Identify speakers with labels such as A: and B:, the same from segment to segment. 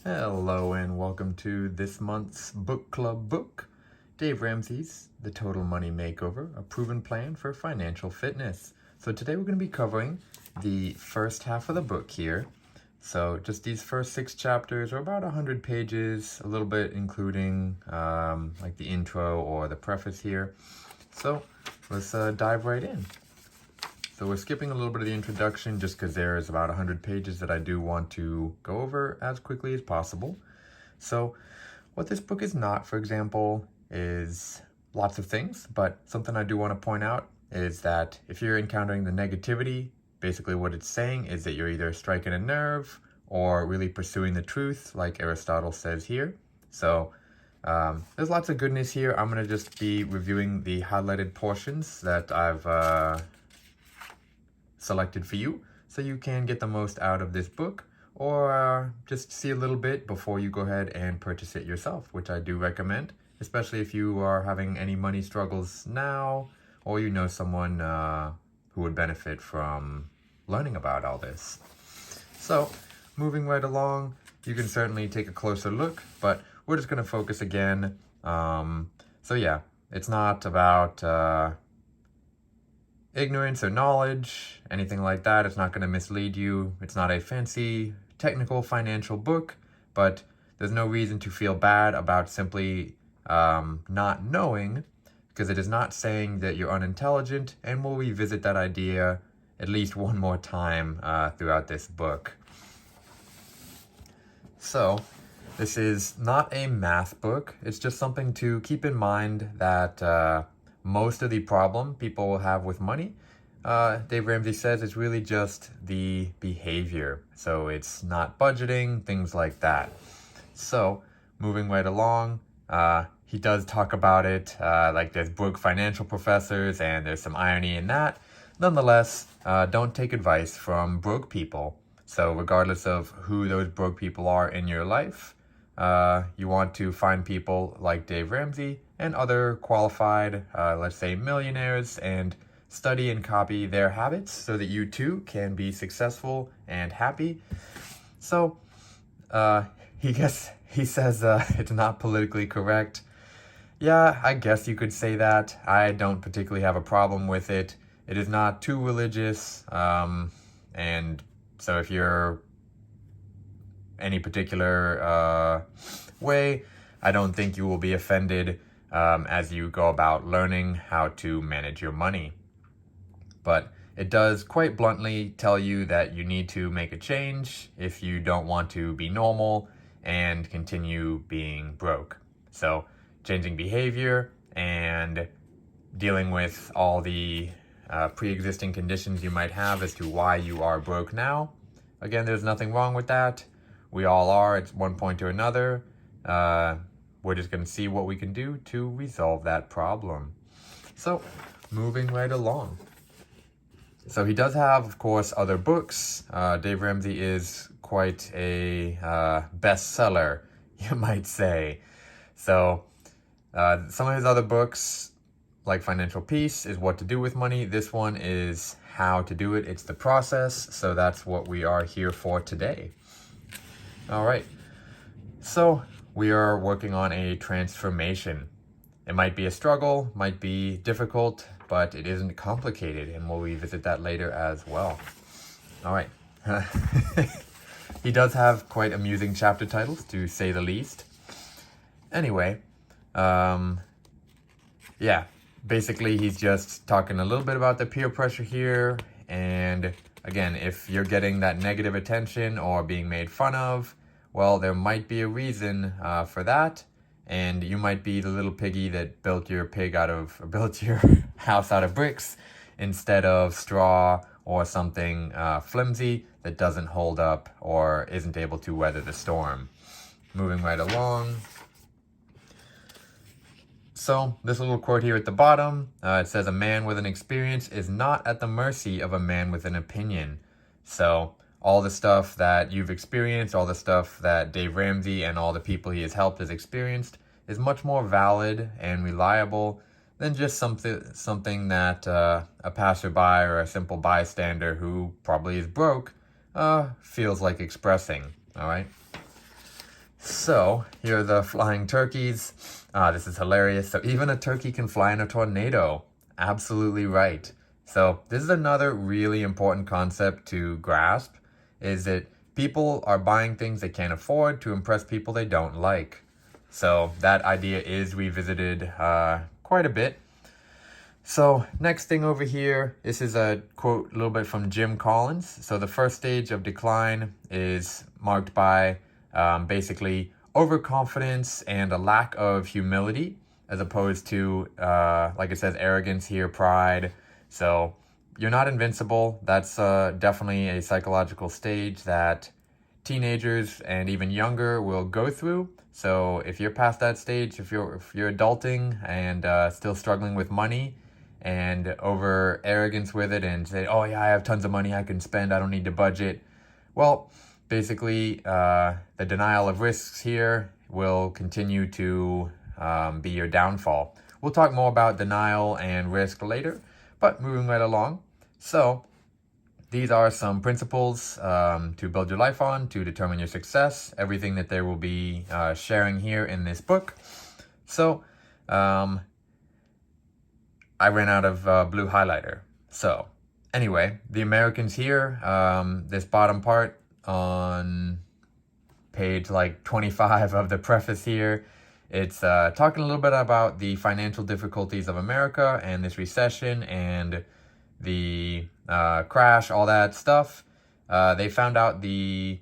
A: Hello and welcome to this month's book club book, Dave Ramsey's The Total Money Makeover, a proven plan for financial fitness. So today we're going to be covering the first half of the book here. So just these first 6 chapters are about 100 pages, a little bit including like the intro or the preface here. So let's dive right in. So we're skipping a little bit of the introduction just because there is about 100 pages that I do want to go over as quickly as possible. So what this book is not, for example, is lots of things, but something I do want to point out is that if you're encountering the negativity, basically what it's saying is that you're either striking a nerve or really pursuing the truth, like Aristotle says here. So there's lots of goodness here. I'm going to just be reviewing the highlighted portions that I've selected for you so you can get the most out of this book, or just see a little bit before you go ahead and purchase it yourself, which I do recommend, especially if you are having any money struggles now or you know someone who would benefit from learning about all this. So moving right along, you can certainly take a closer look, but we're just going to focus again. So yeah, it's not about ignorance or knowledge, anything like that. It's not going to mislead you. It's not a fancy technical financial book, but there's no reason to feel bad about simply not knowing, because it is not saying that you're unintelligent, and we'll revisit that idea at least one more time throughout this book. So this is not a math book. It's just something to keep in mind that most of the problem people will have with money, Dave Ramsey says, is really just the behavior. So it's not budgeting, things like that. So moving right along, he does talk about it, like there's broke financial professors and there's some irony in that. Nonetheless, don't take advice from broke people. So regardless of who those broke people are in your life, you want to find people like Dave Ramsey and other qualified, let's say millionaires, and study and copy their habits so that you too can be successful and happy. So he says it's not politically correct. Yeah, I guess you could say that. I don't particularly have a problem with it. It is not too religious, and so if you're any particular way, I don't think you will be offended as you go about learning how to manage your money. But it does quite bluntly tell you that you need to make a change if you don't want to be normal and continue being broke. So changing behavior and dealing with all the pre-existing conditions you might have as to why you are broke now. Again, there's nothing wrong with that. We all are at one point or another. We're just going to see what we can do to resolve that problem. So, moving right along. So he does have, of course, other books. Dave Ramsey is quite a bestseller, you might say. So some of his other books, like Financial Peace, is what to do with money. This one is how to do it. It's the process. So that's what we are here for today. All right. So we are working on a transformation. It might be a struggle, might be difficult, but it isn't complicated, and we'll revisit that later as well. All right. He does have quite amusing chapter titles, to say the least. Anyway, yeah, basically he's just talking a little bit about the peer pressure here, and again, if you're getting that negative attention or being made fun of, well, there might be a reason for that, and you might be the little piggy that built your house out of bricks instead of straw or something flimsy that doesn't hold up or isn't able to weather the storm. Moving right along. So this little quote here at the bottom, it says, "A man with an experience is not at the mercy of a man with an opinion." So all the stuff that you've experienced, all the stuff that Dave Ramsey and all the people he has helped has experienced is much more valid and reliable than just something that a passerby or a simple bystander who probably is broke feels like expressing. All right. So here are the flying turkeys. This is hilarious. So even a turkey can fly in a tornado. Absolutely right. So this is another really important concept to grasp, is that people are buying things they can't afford to impress people they don't like. So that idea is revisited quite a bit. So next thing over here, this is a quote a little bit from Jim Collins. So the first stage of decline is marked by basically overconfidence and a lack of humility, as opposed to, like it says, arrogance here, pride. So you're not invincible. That's definitely a psychological stage that teenagers and even younger will go through. So if you're past that stage, if you're adulting and still struggling with money and over arrogance with it and say, oh yeah, I have tons of money I can spend, I don't need to budget. Well, basically, the denial of risks here will continue to be your downfall. We'll talk more about denial and risk later, but moving right along. So these are some principles to build your life on, to determine your success, everything that they will be sharing here in this book. So I ran out of blue highlighter. So anyway, the Americans here, this bottom part on page like 25 of the preface here, it's talking a little bit about the financial difficulties of America and this recession and the crash, all that stuff. They found out the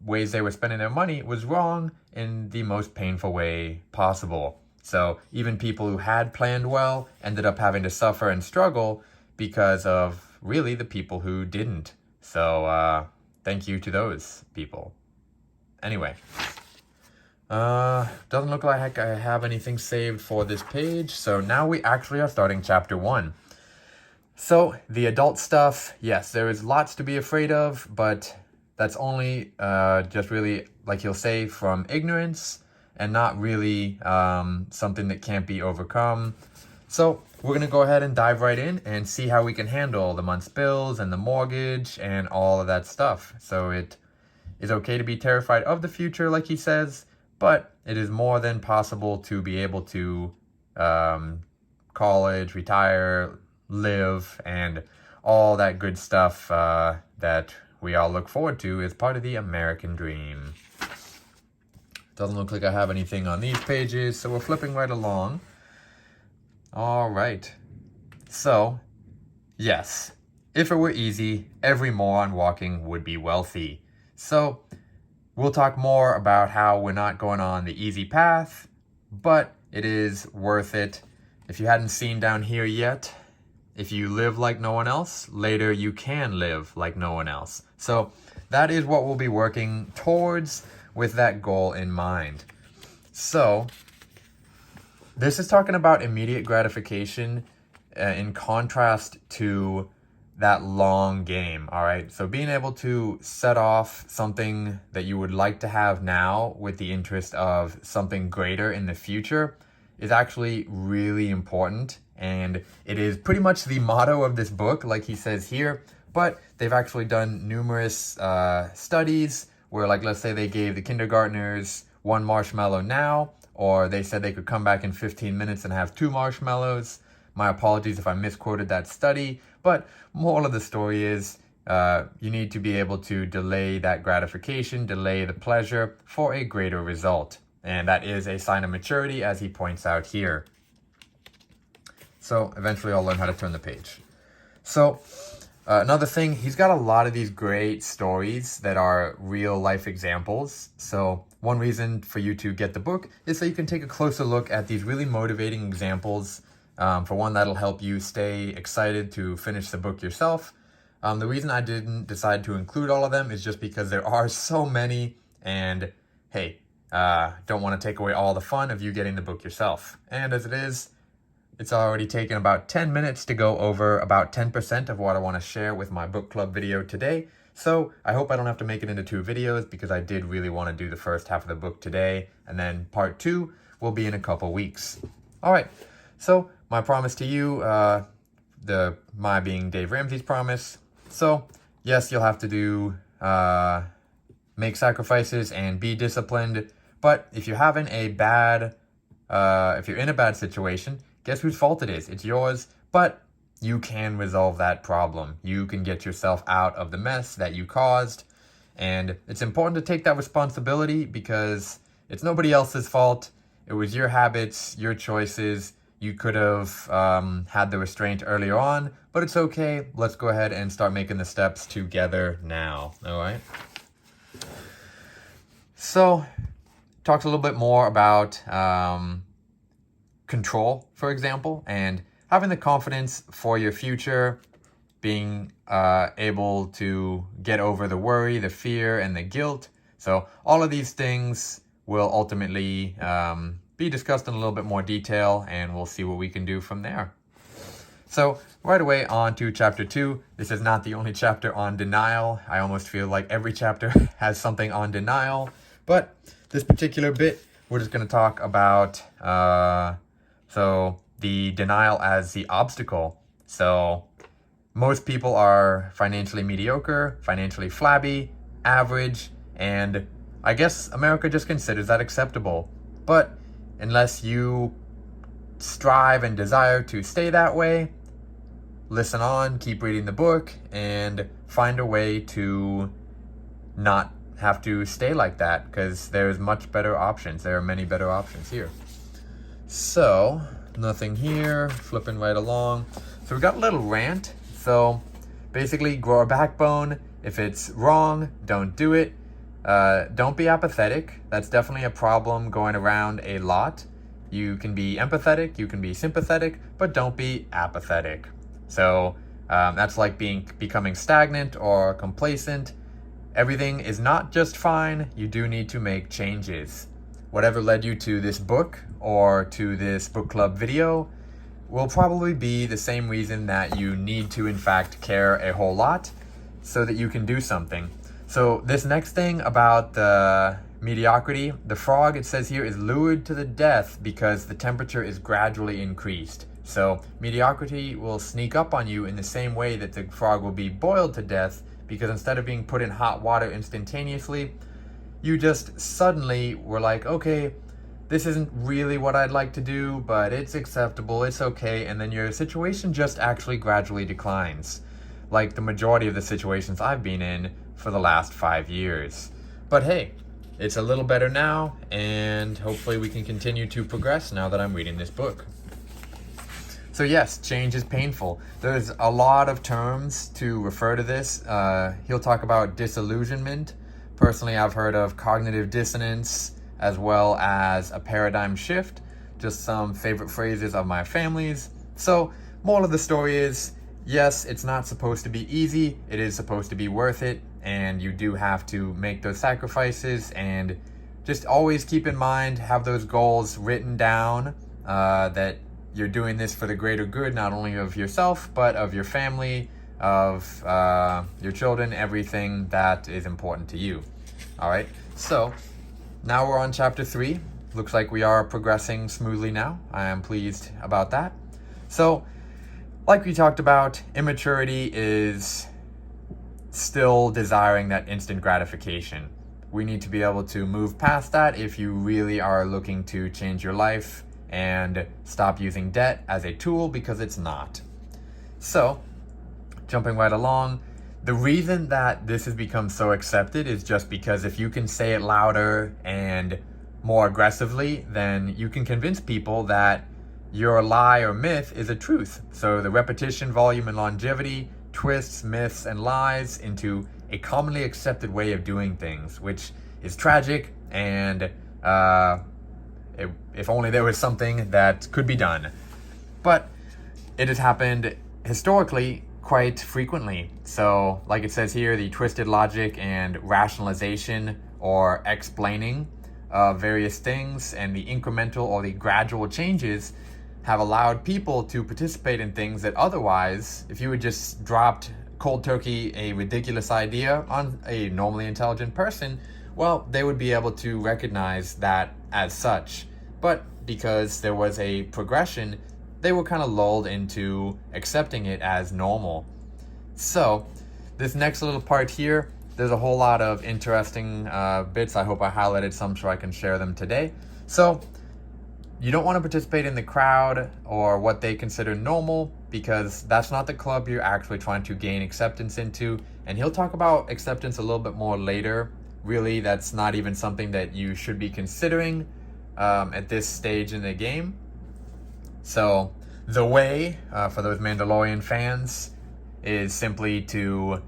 A: ways they were spending their money was wrong in the most painful way possible. So even people who had planned well ended up having to suffer and struggle because of really the people who didn't. So thank you to those people. Anyway, doesn't look like I have anything saved for this page. So now we actually are starting chapter 1. So the adult stuff, yes, there is lots to be afraid of, but that's only just really, like he'll say, from ignorance and not really something that can't be overcome. So we're going to go ahead and dive right in and see how we can handle the month's bills and the mortgage and all of that stuff. So it is okay to be terrified of the future, like he says, but it is more than possible to be able to college, retire, live, and all that good stuff that we all look forward to as part of the American dream. Doesn't look like I have anything on these pages, so we're flipping right along. All right. So, yes, if it were easy, every moron walking would be wealthy. So, we'll talk more about how we're not going on the easy path, but it is worth it. If you hadn't seen down here yet, if you live like no one else, later you can live like no one else. So that is what we'll be working towards with that goal in mind. So this is talking about immediate gratification in contrast to that long game, all right? So being able to set off something that you would like to have now with the interest of something greater in the future is actually really important. And it is pretty much the motto of this book, like he says here, but they've actually done numerous studies where, like, let's say they gave the kindergartners 1 marshmallow now, or they said they could come back in 15 minutes and have 2 marshmallows. My apologies if I misquoted that study, but moral of the story is you need to be able to delay that gratification, delay the pleasure for a greater result. And that is a sign of maturity, as he points out here. So eventually I'll learn how to turn the page. So another thing, he's got a lot of these great stories that are real life examples. So one reason for you to get the book is so you can take a closer look at these really motivating examples. For one, that'll help you stay excited to finish the book yourself. The reason I didn't decide to include all of them is just because there are so many, and hey, don't want to take away all the fun of you getting the book yourself. And as it is, it's already taken about 10 minutes to go over about 10% of what I want to share with my book club video today. So I hope I don't have to make it into 2 videos because I did really want to do the first half of the book today. And then part 2 will be in a couple weeks. All right. So my promise to you, my being Dave Ramsey's promise. So yes, you'll have to do, make sacrifices and be disciplined. But if you're having a bad, if you're in a bad situation, guess whose fault it is? It's yours, but you can resolve that problem. You can get yourself out of the mess that you caused. And it's important to take that responsibility because it's nobody else's fault. It was your habits, your choices. You could have had the restraint earlier on, but it's okay. Let's go ahead and start making the steps together now. All right. So, talks a little bit more about control, for example, and having the confidence for your future, being able to get over the worry, the fear, and the guilt. So all of these things will ultimately be discussed in a little bit more detail, and we'll see what we can do from there. So right away on to chapter 2. This is not the only chapter on denial. I almost feel like every chapter has something on denial, but this particular bit, we're just going to talk about the denial as the obstacle. So most people are financially mediocre, financially flabby, average, and I guess America just considers that acceptable. But unless you strive and desire to stay that way, listen on, keep reading the book, and find a way to not have to stay like that, because there's much better options. There are many better options here. So, nothing here, flipping right along. So we got a little rant. So basically, grow a backbone. If it's wrong, don't do it. Don't be apathetic. That's definitely a problem going around a lot. You can be empathetic, you can be sympathetic, but don't be apathetic. So that's like becoming stagnant or complacent. Everything is not just fine. You do need to make changes. Whatever led you to this book or to this book club video will probably be the same reason that you need to, in fact, care a whole lot so that you can do something. So this next thing about the mediocrity, the frog, it says here, is lured to the death because the temperature is gradually increased. So mediocrity will sneak up on you in the same way that the frog will be boiled to death, because instead of being put in hot water instantaneously, you just suddenly were like, okay, this isn't really what I'd like to do, but it's acceptable, it's okay, and then your situation just actually gradually declines, like the majority of the situations I've been in for the last 5 years. But hey, it's a little better now, and hopefully we can continue to progress now that I'm reading this book. So yes, change is painful. There's a lot of terms to refer to this. He'll talk about disillusionment. Personally, I've heard of cognitive dissonance as well as a paradigm shift, just some favorite phrases of my family's. So, moral of the story is, yes, it's not supposed to be easy. It is supposed to be worth it, and you do have to make those sacrifices, and just always keep in mind, have those goals written down, that you're doing this for the greater good, not only of yourself, but of your family, of your children, everything that is important to you. All right, so now we're on chapter 3. Looks like we are progressing smoothly now. I am pleased about that. So, like we talked about, immaturity is still desiring that instant gratification. We need to be able to move past that if you really are looking to change your life and stop using debt as a tool, because it's not. So, jumping right along, the reason that this has become so accepted is just because if you can say it louder and more aggressively, then you can convince people that your lie or myth is a truth. So the repetition, volume, and longevity twists myths and lies into a commonly accepted way of doing things, which is tragic, and if only there was something that could be done. But it has happened historically quite frequently. So, like it says here, the twisted logic and rationalization or explaining of various things and the incremental or the gradual changes have allowed people to participate in things that otherwise, if you had just dropped cold turkey a ridiculous idea on a normally intelligent person, well, they would be able to recognize that as such. But because there was a progression, they were kind of lulled into accepting it as normal. So, this next little part here, there's a whole lot of interesting bits. I hope I highlighted some so I can share them today. So you don't want to participate in the crowd or what they consider normal, because that's not the club you're actually trying to gain acceptance into. And he'll talk about acceptance a little bit more later. Really, that's not even something that you should be considering at this stage in the game. So the way, for those Mandalorian fans, is simply to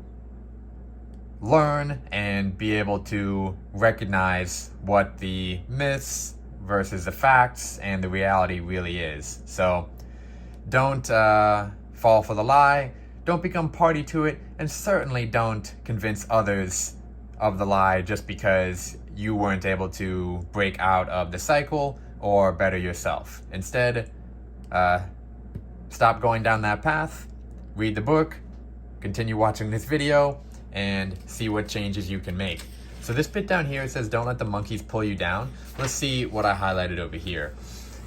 A: learn and be able to recognize what the myths versus the facts and the reality really is. So don't fall for the lie, don't become party to it, and certainly don't convince others of the lie just because you weren't able to break out of the cycle or better yourself. Instead, stop going down that path, read the book, continue watching this video, and see what changes you can make. So this bit down here, it says don't let the monkeys pull you down. Let's see what I highlighted over here.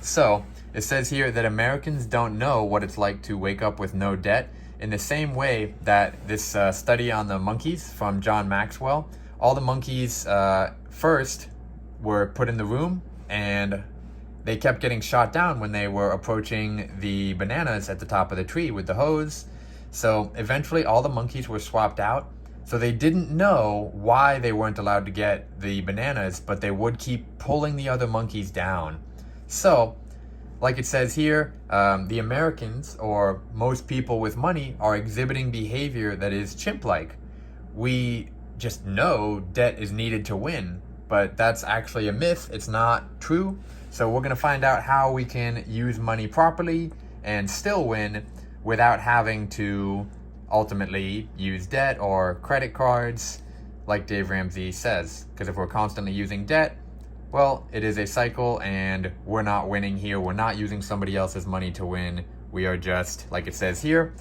A: So it says here that Americans don't know what it's like to wake up with no debt, in the same way that this study on the monkeys from John Maxwell, all the monkeys first were put in the room and they kept getting shot down when they were approaching the bananas at the top of the tree with the hose. So eventually all the monkeys were swapped out. So they didn't know why they weren't allowed to get the bananas, but they would keep pulling the other monkeys down. So, like it says here, the Americans, or most people with money, are exhibiting behavior that is chimp-like. We just know debt is needed to win, but that's actually a myth. It's not true. So we're going to find out how we can use money properly and still win without having to ultimately use debt or credit cards, like Dave Ramsey says. Because if we're constantly using debt, well, it is a cycle and we're not winning here. We're not using somebody else's money to win. We are just, like it says here,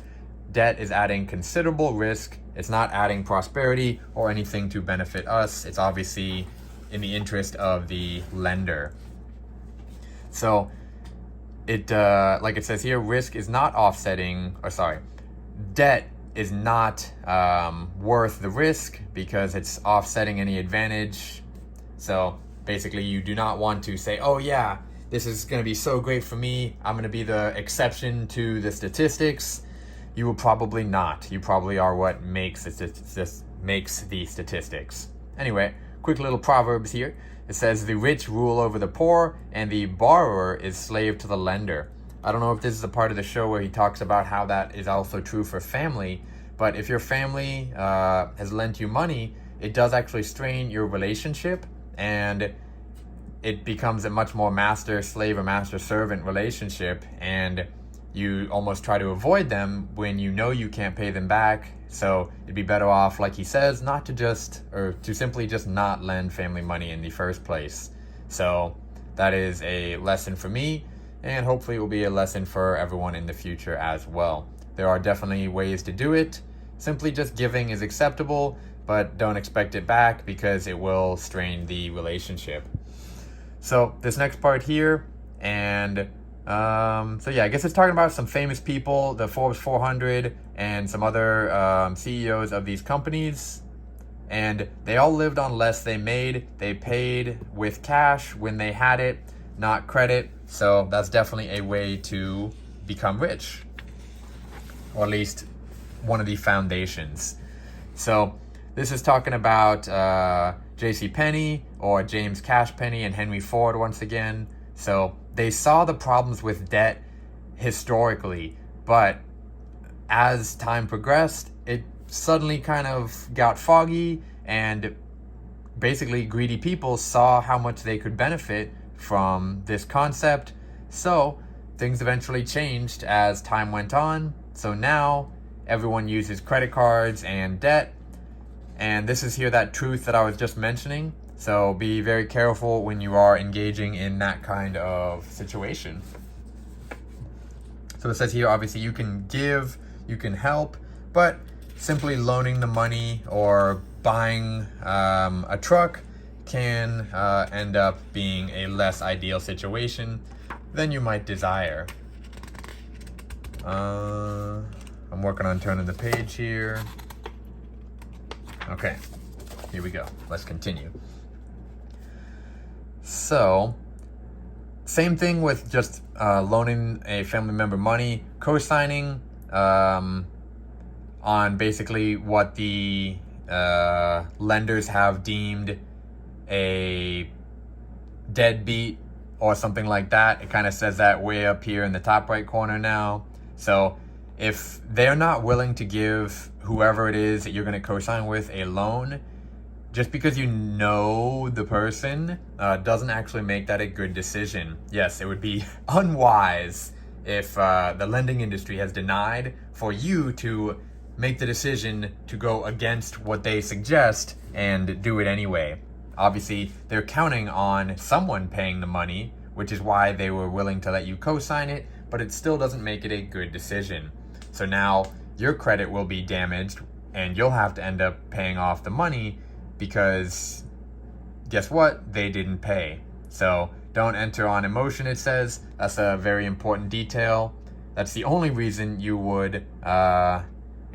A: debt is adding considerable risk. It's not adding prosperity or anything to benefit us. It's obviously in the interest of the lender. So it, like it says here, risk is not offsetting, or sorry, debt is not worth the risk because it's offsetting any advantage. So basically, you do not want to say, oh yeah, this is going to be so great for me, I'm going to be the exception to the statistics. You will probably not. You probably are what makes the statistics. Anyway, quick little Proverbs here. It says, the rich rule over the poor, and the borrower is slave to the lender. I don't know if this is a part of the show where he talks about how that is also true for family, but if your family has lent you money, it does actually strain your relationship, and it becomes a much more master-slave or master-servant relationship, and you almost try to avoid them when you know you can't pay them back. So it'd be better off, like he says, not to just, or to simply just not lend family money in the first place. So that is a lesson for me, and hopefully it will be a lesson for everyone in the future as well. There are definitely ways to do it. Simply just giving is acceptable, but don't expect it back because it will strain the relationship. So this next part here, and so yeah, I guess it's talking about some famous people, the Forbes 400, and some other CEOs of these companies. And they all lived on less they made. They paid with cash when they had it, not credit. So that's definitely a way to become rich, or at least one of the foundations. So this is talking about J.C. Penney, or James Cash Penney, and Henry Ford once again. So they saw the problems with debt historically, but as time progressed, it suddenly kind of got foggy, and basically greedy people saw how much they could benefit from this concept. So things eventually changed as time went on. So now everyone uses credit cards and debt. And this is here that truth that I was just mentioning. So be very careful when you are engaging in that kind of situation. So it says here, obviously you can give, you can help, but simply loaning the money or buying a truck can end up being a less ideal situation than you might desire. I'm working on turning the page here. Okay, here we go. Let's continue. So, same thing with just loaning a family member money, co-signing on basically what the lenders have deemed a deadbeat or something like that. It kind of says that way up here in the top right corner now. So if they're not willing to give whoever it is that you're going to co-sign with a loan, just because you know the person doesn't actually make that a good decision. Yes, it would be unwise if the lending industry has denied for you to make the decision to go against what they suggest and do it anyway. Obviously, they're counting on someone paying the money, which is why they were willing to let you co-sign it, but it still doesn't make it a good decision. So now your credit will be damaged and you'll have to end up paying off the money because guess what? They didn't pay. So don't enter on emotion, it says. That's a very important detail. That's the only reason you would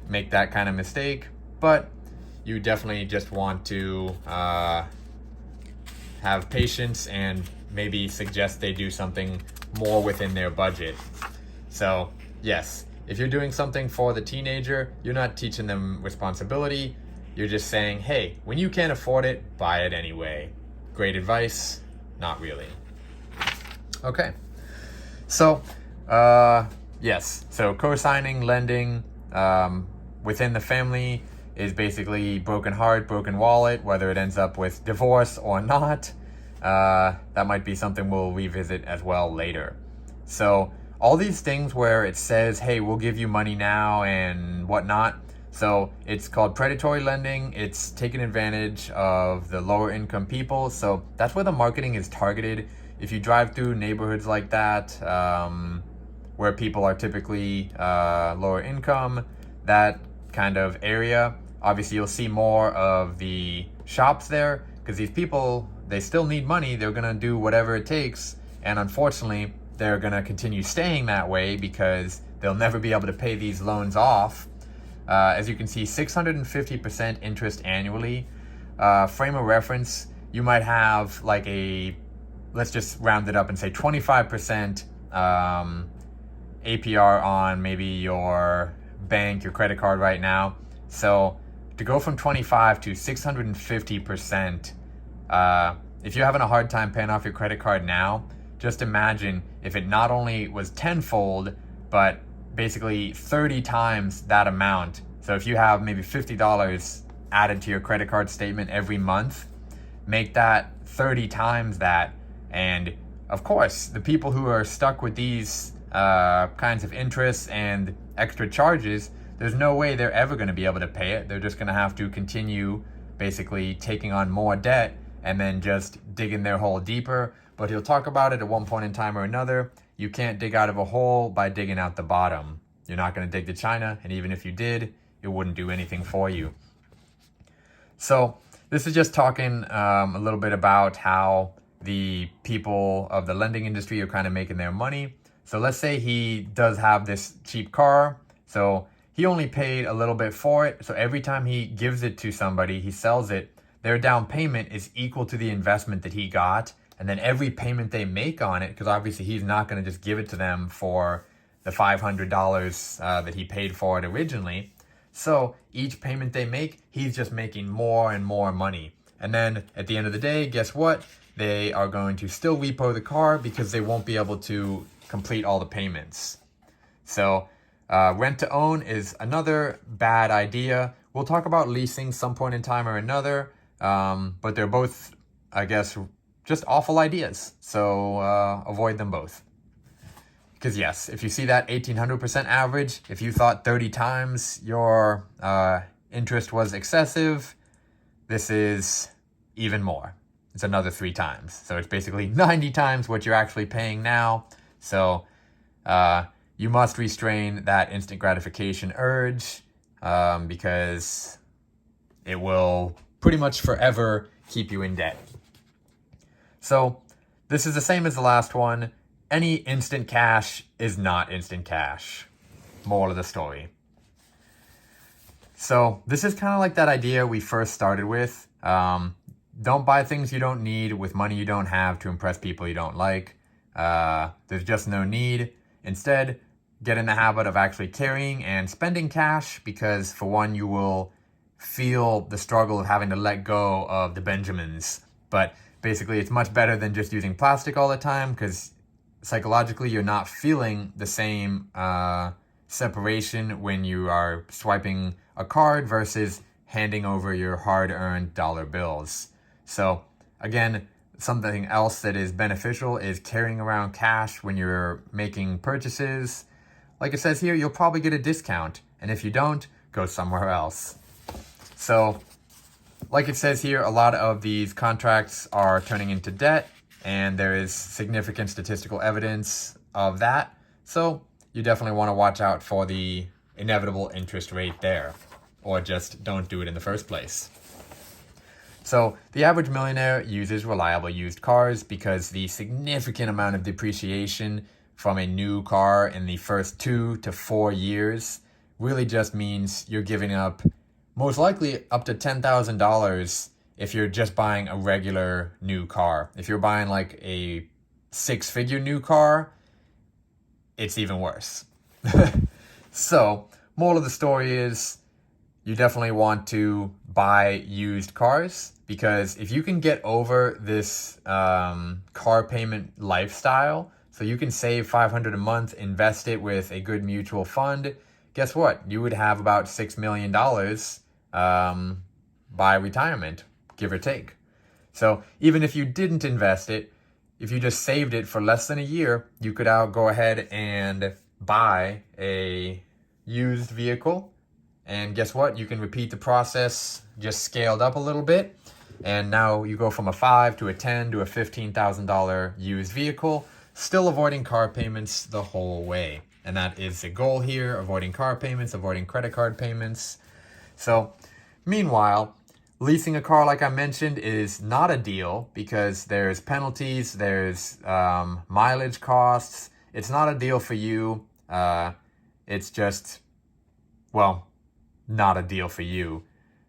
A: make that kind of mistake, but you definitely just want to have patience and maybe suggest they do something more within their budget. So yes, if you're doing something for the teenager, you're not teaching them responsibility. You're just saying, hey, when you can't afford it, buy it anyway. Great advice? Not really. Okay. So, yes. So co-signing, lending, within the family is basically broken heart, broken wallet, whether it ends up with divorce or not. That might be something we'll revisit as well later. So all these things where it says, hey, we'll give you money now and whatnot. So it's called predatory lending. It's taking advantage of the lower income people. So that's where the marketing is targeted. If you drive through neighborhoods like that, where people are typically lower income, that kind of area, obviously you'll see more of the shops there because these people, they still need money. They're going to do whatever it takes. And unfortunately, they're going to continue staying that way because they'll never be able to pay these loans off. As you can see, 650% interest annually. Frame of reference, you might have like let's just round it up and say 25% APR on maybe your bank, your credit card right now. So to go from 25 to 650%, if you're having a hard time paying off your credit card now, just imagine if it not only was tenfold, but basically 30 times that amount. So if you have maybe $50 added to your credit card statement every month, make that 30 times that. And of course, the people who are stuck with these kinds of interests and extra charges, there's no way they're ever going to be able to pay it. They're just going to have to continue basically taking on more debt and then just digging their hole deeper. But he'll talk about it at one point in time or another. You can't dig out of a hole by digging out the bottom. You're not going to dig to China, and even if you did, it wouldn't do anything for you. So this is just talking a little bit about how the people of the lending industry are kind of making their money. So let's say he does have this cheap car. So he only paid a little bit for it. So every time he gives it to somebody, he sells it, their down payment is equal to the investment that he got. And then every payment they make on it, because obviously he's not going to just give it to them for the $500 that he paid for it originally. So each payment they make, he's just making more and more money. And then at the end of the day, guess what? They are going to still repo the car because they won't be able to complete all the payments. So rent to own is another bad idea. We'll talk about leasing some point in time or another, but they're both, I guess, just awful ideas. So avoid them both. Because yes, if you see that 1,800% average, if you thought 30 times your interest was excessive, this is even more. It's another 3 times. So it's basically 90 times what you're actually paying now. So you must restrain that instant gratification urge because it will pretty much forever keep you in debt. So this is the same as the last one. Any instant cash is not instant cash. Moral of the story. So this is kind of like that idea we first started with. Don't buy things you don't need with money you don't have to impress people you don't like. There's just no need. Instead, get in the habit of actually carrying and spending cash because, for one, you will feel the struggle of having to let go of the Benjamins. But basically, it's much better than just using plastic all the time because psychologically, you're not feeling the same separation when you are swiping a card versus handing over your hard-earned dollar bills. So again, something else that is beneficial is carrying around cash when you're making purchases. Like it says here, you'll probably get a discount, and if you don't, go somewhere else. So like it says here, a lot of these contracts are turning into debt, and there is significant statistical evidence of that. So you definitely want to watch out for the inevitable interest rate there, or just don't do it in the first place. So the average millionaire uses reliable used cars because the significant amount of depreciation from a new car in the first 2 to 4 years really just means you're giving up most likely up to $10,000 if you're just buying a regular new car. If you're buying like a 6-figure new car, it's even worse. So, moral of the story is you definitely want to buy used cars because if you can get over this car payment lifestyle, so you can save $500 a month, invest it with a good mutual fund, guess what? You would have about $6 million by retirement, give or take. So even if you didn't invest it, if you just saved it for less than a year, you could go ahead and buy a used vehicle. And guess what? You can repeat the process, just scaled up a little bit. And now you go from a $5,000 to a $10,000 to a $15,000 used vehicle, still avoiding car payments the whole way. And that is the goal here, avoiding car payments, avoiding credit card payments. So meanwhile, leasing a car, like I mentioned, is not a deal because there's penalties, there's mileage costs. It's not a deal for you. It's just, well, not a deal for you.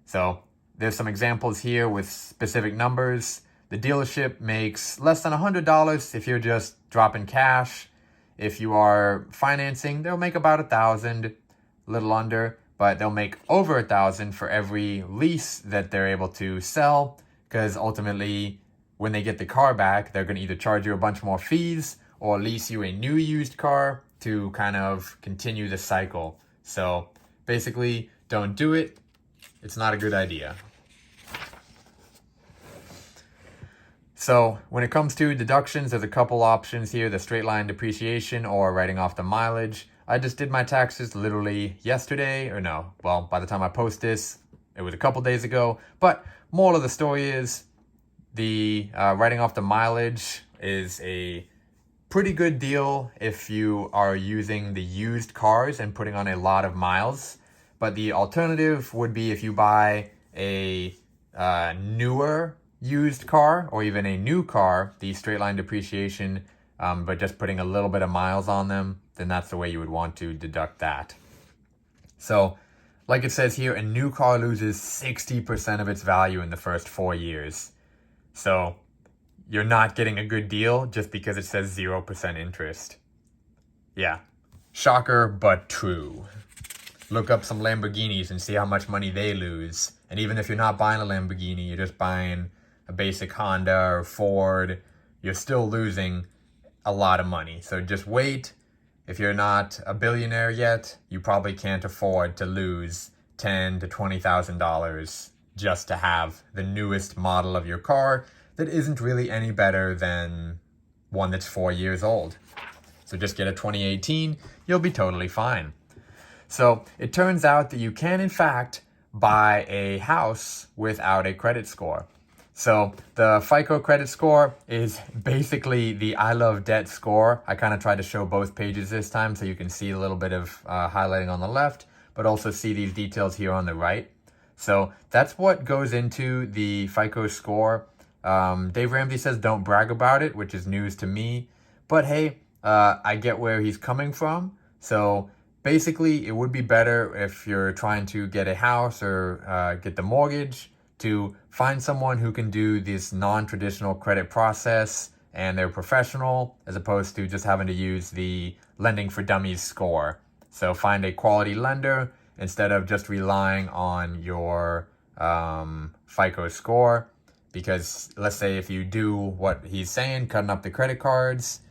A: So there's some examples here with specific numbers. The dealership makes less than $100 if you're just dropping cash. If you are financing, they'll make about $1,000, a little under, but they'll make over $1,000 for every lease that they're able to sell, because ultimately, when they get the car back, they're going to either charge you a bunch more fees or lease you a new used car to kind of continue the cycle. So basically, don't do it. It's not a good idea. So when it comes to deductions, there's a couple options here, the straight line depreciation or writing off the mileage. I just did my taxes literally yesterday, or no, well, by the time I post this, it was a couple days ago. But moral of the story is the writing off the mileage is a pretty good deal if you are using the used cars and putting on a lot of miles. But the alternative would be if you buy a newer used car or even a new car, the straight line depreciation, but just putting a little bit of miles on them, then that's the way you would want to deduct that. So, like it says here, a new car loses 60% of its value in the first 4 years. So, you're not getting a good deal just because it says 0% interest. Yeah, shocker, but true. Look up some Lamborghinis and see how much money they lose. And even if you're not buying a Lamborghini, you're just buying a basic Honda or Ford, you're still losing a lot of money. So just wait. If you're not a billionaire yet, you probably can't afford to lose $10,000 to $20,000 just to have the newest model of your car that isn't really any better than one that's 4 years old. So just get a 2018, you'll be totally fine. So it turns out that you can, in fact, buy a house without a credit score. So the FICO credit score is basically the I Love Debt score. I kind of tried to show both pages this time so you can see a little bit of highlighting on the left, but also see these details here on the right. So that's what goes into the FICO score. Dave Ramsey says don't brag about it, which is news to me. But hey, I get where he's coming from. So basically, it would be better if you're trying to get a house or get the mortgage to find someone who can do this non-traditional credit process and they're professional, as opposed to just having to use the Lending for Dummies score. So find a quality lender instead of just relying on your FICO score. Because let's say if you do what he's saying, cutting up the credit cards,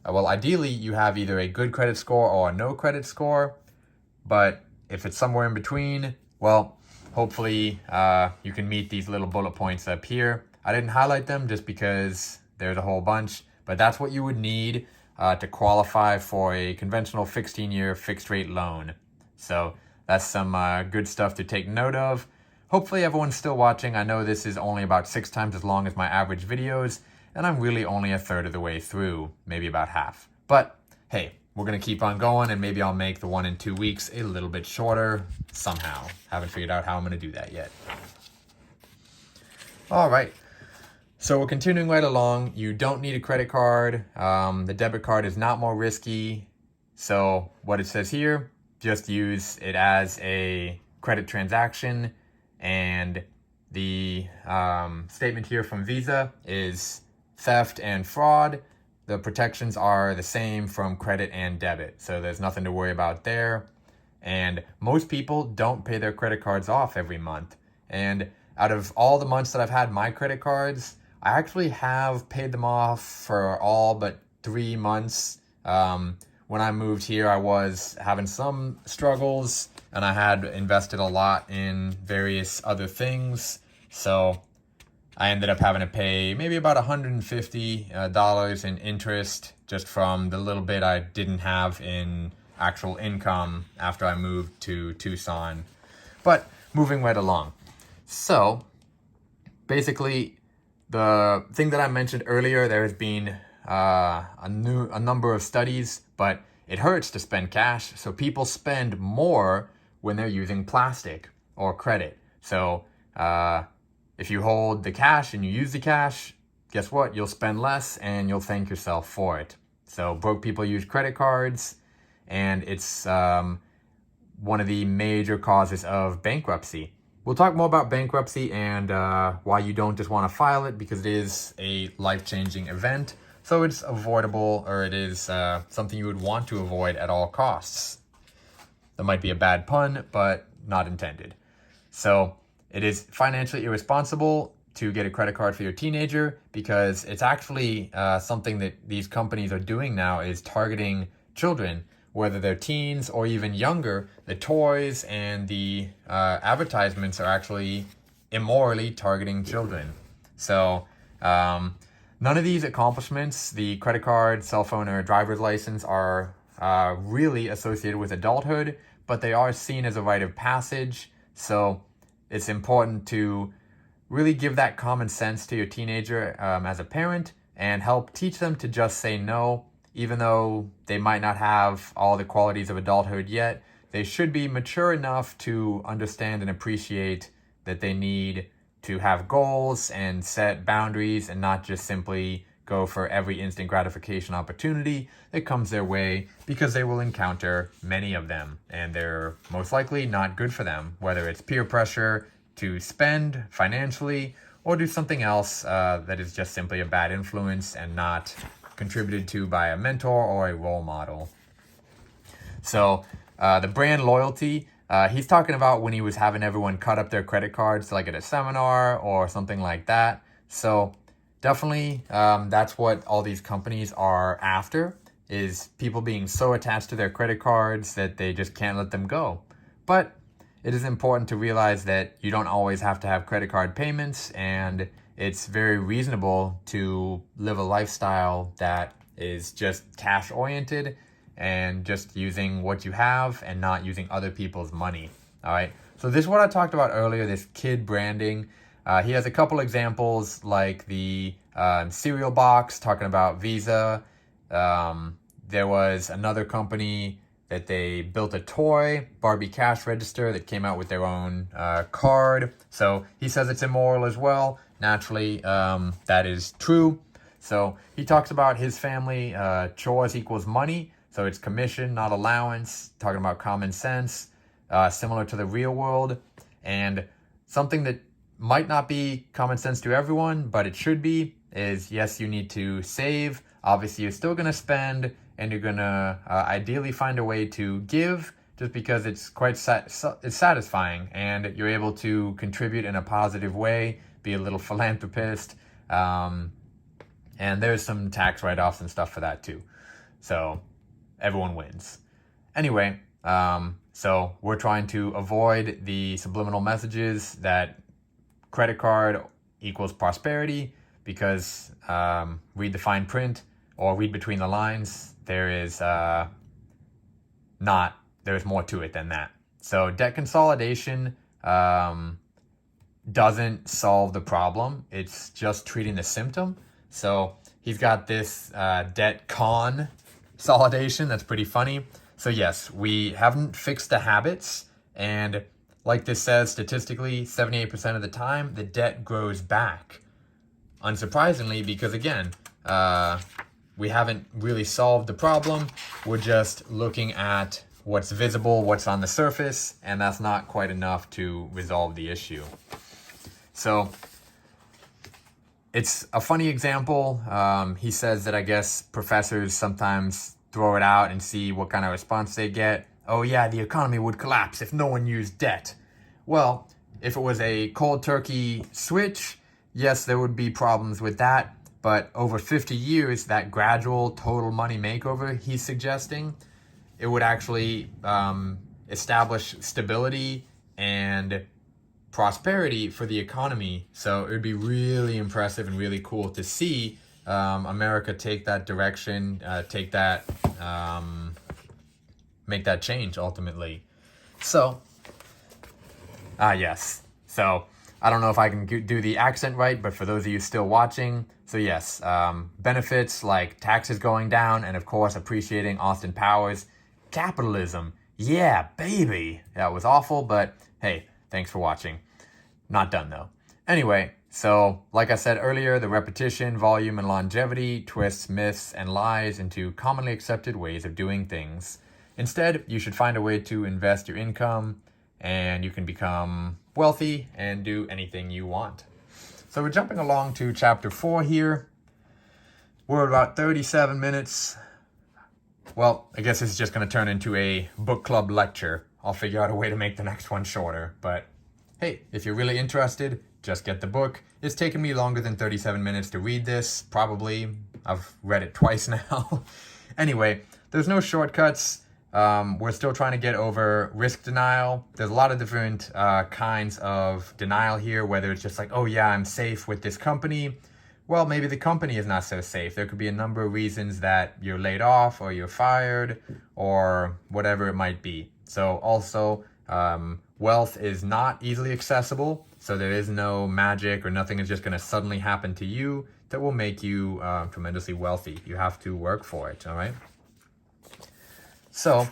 A: well, ideally you have either a good credit score or a no credit score. But if it's somewhere in between, well, hopefully you can meet these little bullet points up here. I didn't highlight them just because there's a whole bunch, but that's what you would need to qualify for a conventional 16-year fixed rate loan. So that's some good stuff to take note of. Hopefully everyone's still watching. I know this is only about 6 times as long as my average videos, and I'm really only a third of the way through, maybe about half. But hey, we're going to keep on going, and maybe I'll make the one in 2 weeks a little bit shorter somehow. Haven't figured out how I'm going to do that yet. All right. So we're continuing right along. You don't need a credit card. The debit card is not more risky. So what it says here, just use it as a credit transaction. And the statement here from Visa is theft and fraud. The protections are the same from credit and debit. So there's nothing to worry about there. And most people don't pay their credit cards off every month. And out of all the months that I've had my credit cards, I actually have paid them off for all but 3 months. When I moved here, I was having some struggles and I had invested a lot in various other things. So I ended up having to pay maybe about $150 in interest just from the little bit I didn't have in actual income after I moved to Tucson. But moving right along. So basically, the thing that I mentioned earlier, there has been a number of studies, but it hurts to spend cash. So people spend more when they're using plastic or credit. So if you hold the cash and you use the cash, guess what? You'll spend less and you'll thank yourself for it. So broke people use credit cards, and it's one of the major causes of bankruptcy. We'll talk more about bankruptcy and why you don't just want to file it, because it is a life-changing event. So it's avoidable, or it is something you would want to avoid at all costs. That might be a bad pun, but not intended. So it is financially irresponsible to get a credit card for your teenager, because it's actually something that these companies are doing now, is targeting children, whether they're teens or even younger. The toys and the advertisements are actually immorally targeting children. So none of these accomplishments, the credit card, cell phone, or driver's license, are really associated with adulthood, but they are seen as a rite of passage. So it's important to really give that common sense to your teenager as a parent, and help teach them to just say no. Even though they might not have all the qualities of adulthood yet, they should be mature enough to understand and appreciate that they need to have goals and set boundaries, and not just simply go for every instant gratification opportunity that comes their way, because they will encounter many of them, and they're most likely not good for them, whether it's peer pressure to spend financially or do something else that is just simply a bad influence and not contributed to by a mentor or a role model. So the brand loyalty, he's talking about when he was having everyone cut up their credit cards, like at a seminar or something like that. So definitely that's what all these companies are after, is people being so attached to their credit cards that they just can't let them go. But it is important to realize that you don't always have to have credit card payments, and it's very reasonable to live a lifestyle that is just cash oriented and just using what you have and not using other people's money. All right. So this is what I talked about earlier, this kid branding. He has a couple examples, like the cereal box, talking about Visa. There was another company that they built a toy, Barbie cash register, that came out with their own card. So he says it's immoral as well. Naturally, that is true. So he talks about his family, chores equals money. So it's commission, not allowance, talking about common sense, similar to the real world. And something that might not be common sense to everyone, but it should be, is yes, you need to save. Obviously, you're still going to spend, and you're going to ideally find a way to give, just because it's quite it's satisfying, and you're able to contribute in a positive way, be a little philanthropist, and there's some tax write-offs and stuff for that too. So everyone wins. Anyway, so we're trying to avoid the subliminal messages that credit card equals prosperity, because read the fine print or read between the lines. There's more to it than that. So debt consolidation doesn't solve the problem. It's just treating the symptom. So he's got this debt consolidation that's pretty funny. So yes, we haven't fixed the habits, and like this says, statistically, 78% of the time, the debt grows back. Unsurprisingly, because again, we haven't really solved the problem. We're just looking at what's visible, what's on the surface, and that's not quite enough to resolve the issue. So it's a funny example. He says that I guess professors sometimes throw it out and see what kind of response they get. Oh yeah, the economy would collapse if no one used debt. Well, if it was a cold turkey switch, yes, there would be problems with that. But over 50 years, that gradual total money makeover he's suggesting, it would actually establish stability and prosperity for the economy. So it would be really impressive and really cool to see America take that direction, make that change ultimately. So, yes. So I don't know if I can do the accent right, but for those of you still watching, so yes, benefits like taxes going down, and of course appreciating Austin Powers. Capitalism, yeah, baby. That was awful, but hey, thanks for watching. Not done though. Anyway, so like I said earlier, the repetition, volume, and longevity twists myths and lies into commonly accepted ways of doing things. Instead, you should find a way to invest your income, and you can become wealthy and do anything you want. So we're jumping along to chapter 4 here. We're about 37 minutes. Well, I guess this is just going to turn into a book club lecture. I'll figure out a way to make the next one shorter. But hey, if you're really interested, just get the book. It's taken me longer than 37 minutes to read this, probably. I've read it twice now. Anyway, there's no shortcuts. We're still trying to get over risk denial. There's a lot of different kinds of denial here, whether it's just like, oh yeah, I'm safe with this company. Well, maybe the company is not so safe. There could be a number of reasons that you're laid off or you're fired or whatever it might be. So also, wealth is not easily accessible. So there is no magic, or nothing is just going to suddenly happen to you that will make you tremendously wealthy. You have to work for it, all right? So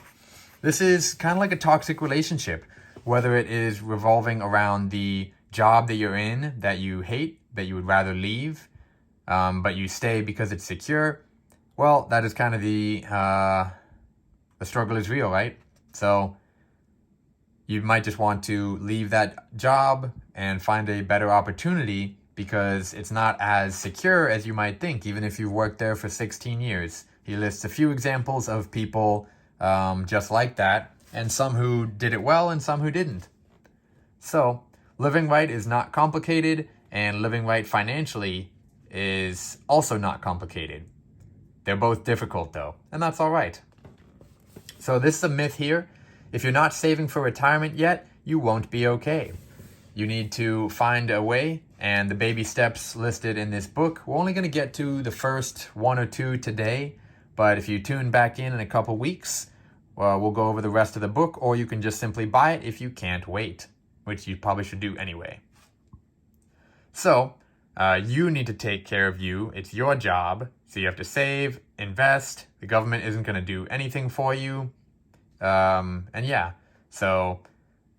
A: this is kind of like a toxic relationship, whether it is revolving around the job that you're in that you hate, that you would rather leave, but you stay because it's secure. Well, that is kind of the struggle is real, right? So you might just want to leave that job and find a better opportunity because it's not as secure as you might think, even if you've worked there for 16 years. He lists a few examples of people just like that, and some who did it well and some who didn't. So living right is not complicated, and living right financially is also not complicated. They're both difficult though, and that's all right. So this is a myth here. If you're not saving for retirement yet, you won't be okay. You need to find a way, and the baby steps listed in this book, we're only going to get to the first 1 or 2 today, but if you tune back in a couple weeks, we'll go over the rest of the book, or you can just simply buy it if you can't wait, which you probably should do anyway. So, you need to take care of you. It's your job. So you have to save, invest. The government isn't going to do anything for you. And yeah, so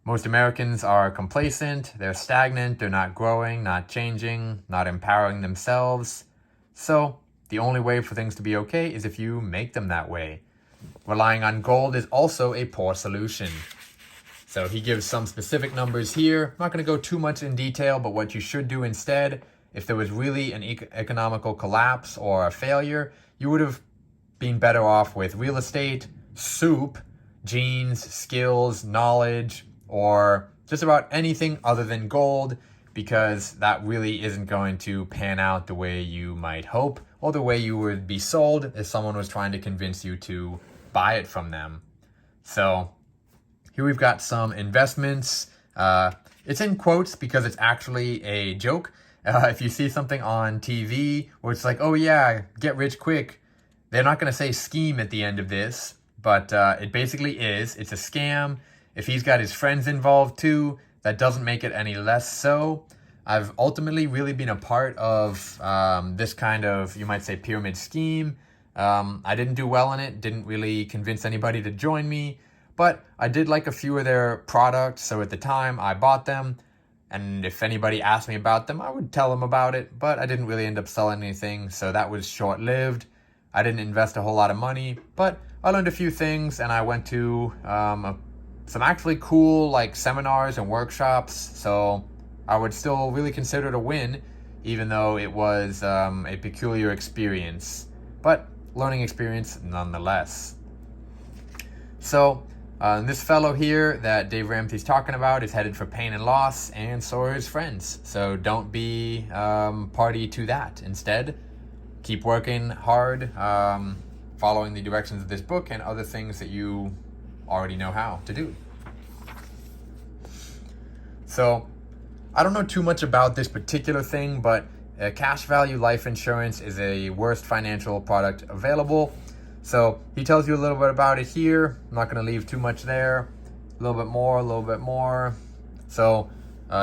A: most Americans are complacent. They're stagnant. They're not growing, not changing, not empowering themselves. So the only way for things to be okay is if you make them that way. Relying on gold is also a poor solution. So he gives some specific numbers here. I'm not going to go too much in detail, but what you should do instead, if there was really an economical collapse or a failure, you would have been better off with real estate, soup, genes, skills, knowledge, or just about anything other than gold, because that really isn't going to pan out the way you might hope, or the way you would be sold if someone was trying to convince you to buy it from them. So here we've got some investments. It's in quotes because it's actually a joke. If you see something on TV where it's like, oh yeah, get rich quick, they're not going to say scheme at the end of this, but it basically is. It's a scam. If he's got his friends involved too, that doesn't make it any less so. I've ultimately really been a part of this kind of, you might say, pyramid scheme. I didn't do well in it, didn't really convince anybody to join me, but I did like a few of their products, so at the time I bought them, and if anybody asked me about them, I would tell them about it, but I didn't really end up selling anything, so that was short-lived. I didn't invest a whole lot of money, but I learned a few things, and I went to some actually cool like seminars and workshops, so I would still really consider it a win, even though it was a peculiar experience, but learning experience nonetheless. So this fellow here that Dave Ramsey's talking about is headed for pain and loss, and so are his friends. So don't be party to that. Instead, keep working hard, following the directions of this book and other things that you already know how to do. So I don't know too much about this particular thing, but cash value life insurance is a worst financial product available. So he tells you a little bit about it here. I'm not going to leave too much there. A little bit more. So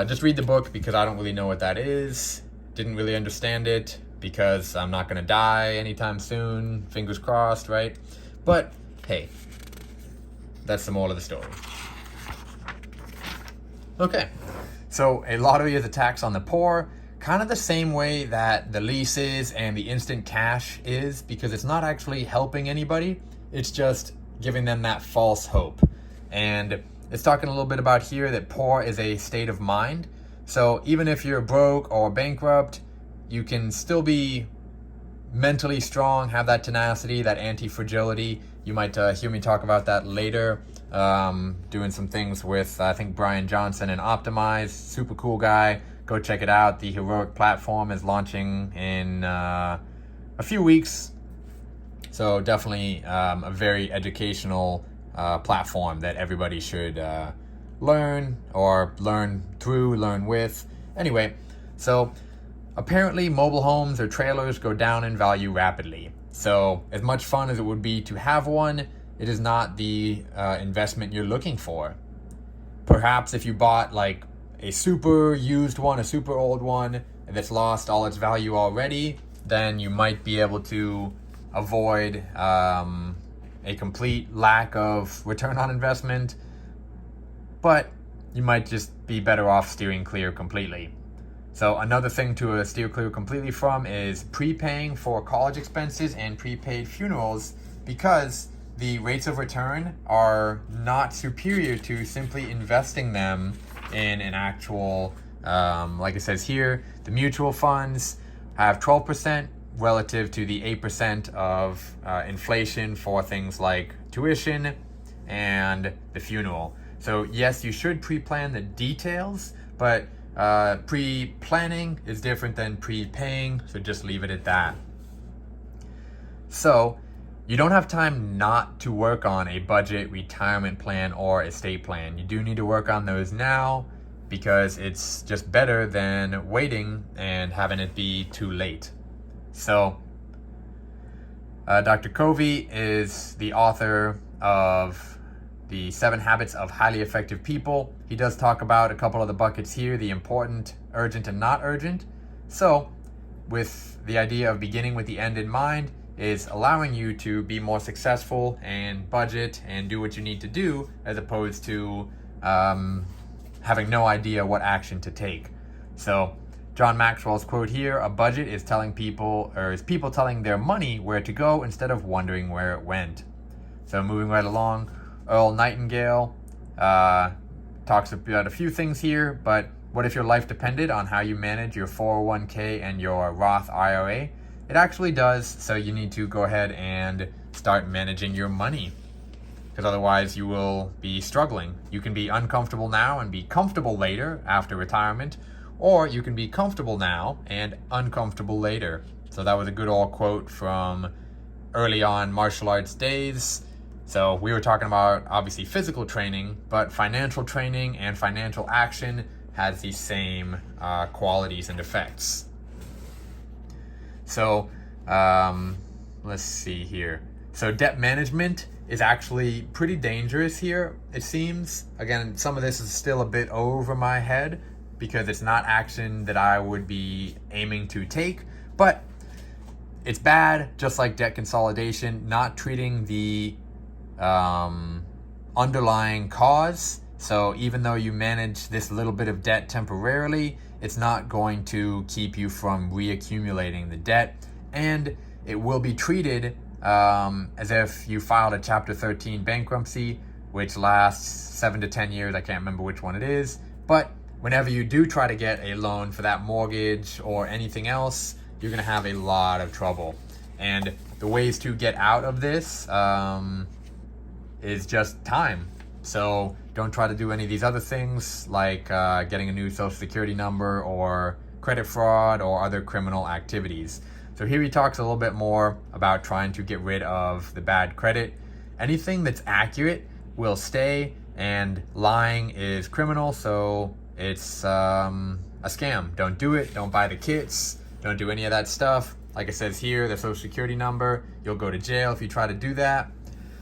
A: just read the book, because I don't really know what that is. Didn't really understand it because I'm not going to die anytime soon. Fingers crossed, right? But hey, that's the moral of the story. Okay, so a lottery is a tax on the poor, kind of the same way that the leases and the instant cash is, because it's not actually helping anybody. It's just giving them that false hope. And it's talking a little bit about here that poor is a state of mind. So even if you're broke or bankrupt, you can still be mentally strong, have that tenacity, that anti-fragility. You might hear me talk about that later. Doing some things with, I think, Brian Johnson and Optimize. Super cool guy. Go check it out. The Heroic platform is launching in a few weeks. So definitely a very educational platform that everybody should learn with. Anyway, so apparently mobile homes or trailers go down in value rapidly. So as much fun as it would be to have one, it is not the investment you're looking for. Perhaps if you bought like a super used one, a super old one that's lost all its value already, then you might be able to avoid a complete lack of return on investment, but you might just be better off steering clear completely. So another thing to steer clear completely from is prepaying for college expenses and prepaid funerals, because the rates of return are not superior to simply investing them in an actual, like it says here, the mutual funds have 12% relative to the 8% of inflation for things like tuition and the funeral. So yes, you should pre-plan the details, but pre-planning is different than prepaying, so just leave it at that. So you don't have time not to work on a budget, retirement plan, or estate plan. You do need to work on those now, because it's just better than waiting and having it be too late. So Dr. Covey is the author of the 7 Habits of Highly Effective People. He does talk about a couple of the buckets here, the important, urgent, and not urgent. So with the idea of beginning with the end in mind, is allowing you to be more successful and budget and do what you need to do, as opposed to having no idea what action to take. So John Maxwell's quote here, a budget is people telling their money where to go instead of wondering where it went. So moving right along, Earl Nightingale talks about a few things here, but what if your life depended on how you manage your 401k and your Roth IRA? It actually does, so you need to go ahead and start managing your money, because otherwise you will be struggling. You can be uncomfortable now and be comfortable later after retirement, or you can be comfortable now and uncomfortable later. So that was a good old quote from early on martial arts days. So we were talking about obviously physical training, but financial training and financial action has the same qualities and effects. So let's see here. So debt management is actually pretty dangerous here, it seems. Again, some of this is still a bit over my head because it's not action that I would be aiming to take, but it's bad, just like debt consolidation, not treating the underlying cause. So even though you manage this little bit of debt temporarily, it's not going to keep you from reaccumulating the debt, and it will be treated as if you filed a Chapter 13 bankruptcy, which lasts 7 to 10 years. I can't remember which one it is, but whenever you do try to get a loan for that mortgage or anything else, you're going to have a lot of trouble. And the ways to get out of this is just time. So don't try to do any of these other things like getting a new social security number or credit fraud or other criminal activities. So here he talks a little bit more about trying to get rid of the bad credit. Anything that's accurate will stay, and lying is criminal, so it's a scam. Don't do it. Don't buy the kits. Don't do any of that stuff. Like it says here, the social security number, you'll go to jail if you try to do that.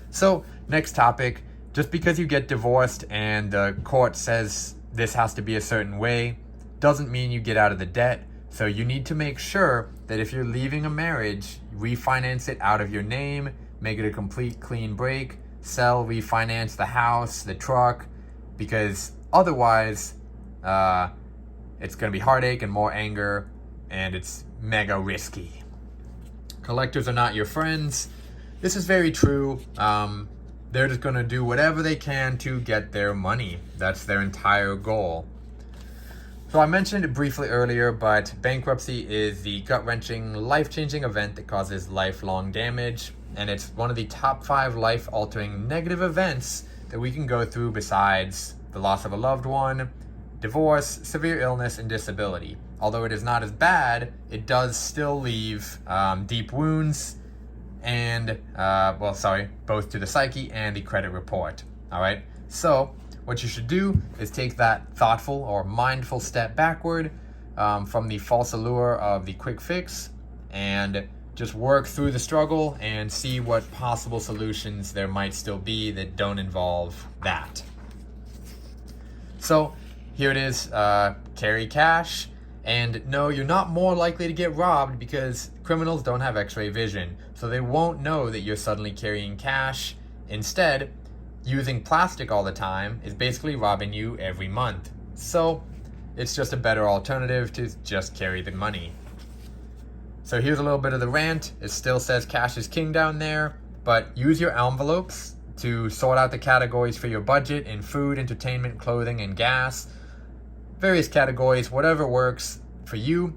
A: So next topic, just because you get divorced and the court says this has to be a certain way, doesn't mean you get out of the debt. So you need to make sure that if you're leaving a marriage, refinance it out of your name, make it a complete clean break, sell, refinance the house, the truck, because otherwise it's going to be heartache and more anger, and it's mega risky. Collectors are not your friends. This is very true. They're just going to do whatever they can to get their money. That's their entire goal. So I mentioned it briefly earlier, but bankruptcy is the gut-wrenching, life-changing event that causes lifelong damage, and it's one of the top 5 life-altering negative events that we can go through besides the loss of a loved one, divorce, severe illness, and disability. Although it is not as bad, it does still leave deep wounds and, both to the psyche and the credit report. All right, so what you should do is take that thoughtful or mindful step backward from the false allure of the quick fix and just work through the struggle and see what possible solutions there might still be that don't involve that. So here it is, carry cash. And no, you're not more likely to get robbed because criminals don't have x-ray vision, so they won't know that you're suddenly carrying cash. Instead, using plastic all the time is basically robbing you every month. So it's just a better alternative to just carry the money. So here's a little bit of the rant. It still says cash is king down there, but use your envelopes to sort out the categories for your budget in food, entertainment, clothing, and gas. Various categories, whatever works for you.